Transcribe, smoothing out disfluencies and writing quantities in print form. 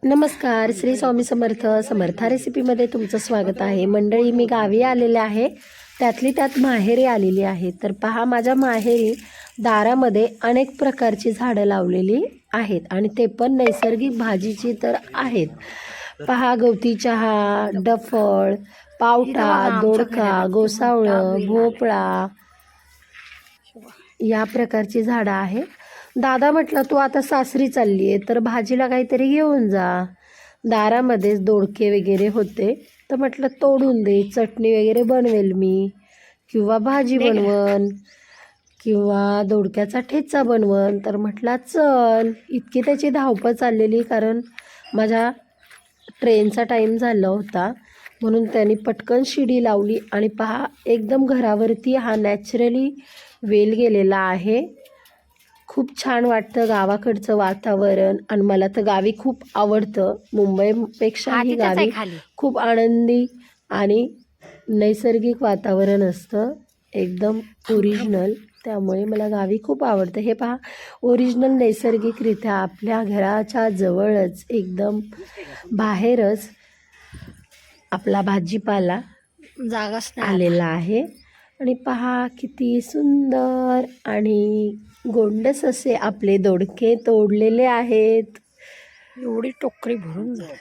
नमस्कार, श्री स्वामी समर्थ. समर्था रेसिपीमध्ये तुमचं स्वागत आहे. मंडळी, मी गावी आलेले आहे, त्यातली त्यात माहेरी आलेली आहे. तर पहा, माझ्या माहेरी दारामध्ये अनेक प्रकारची झाडं लावलेली आहेत आणि ते पण नैसर्गिक भाजीची तर आहेत. पहा, गवती चहा, डफळ, पावटा, दोडका, गोसावळं, भोपळा या प्रकारची झाडं आहेत. दादा म्हटलं, तू आता सासरी चालली आहे तर भाजीला काहीतरी घेऊन जा. दारामध्येच दोडके वगैरे होते तर म्हटलं तोडून दे, चटणी वगैरे बनवेल मी, किंवा भाजी बनवन, किंवा दोडक्याचा ठेचा बनवन. तर म्हटलं चल. इतकी त्याची धावपळ चाललेली, कारण माझ्या ट्रेनचा टाईम झाला होता, म्हणून त्यांनी पटकन शिडी लावली. आणि पहा, एकदम घरावरती हा नॅचरली वेल गेलेला आहे. खूप छान वाटतं गावाकडचं वातावरण, आणि मला तर गावी खूप आवडतं. मुंबईपेक्षाही गावी खूप आनंदी आणि नैसर्गिक वातावरण असतं, एकदम ओरिजिनल. त्यामुळे मला गावी खूप आवडतं. हे पहा, ओरिजिनल नैसर्गिकरित्या आपल्या घराच्या जवळच, एकदम बाहेरच आपला भाजीपाला आलेला आहे. आणि पहा, किती सुंदर आणि गोंडस असे आपले दोडके तोडलेले आहेत. एवढी टोकरी भरून झाली.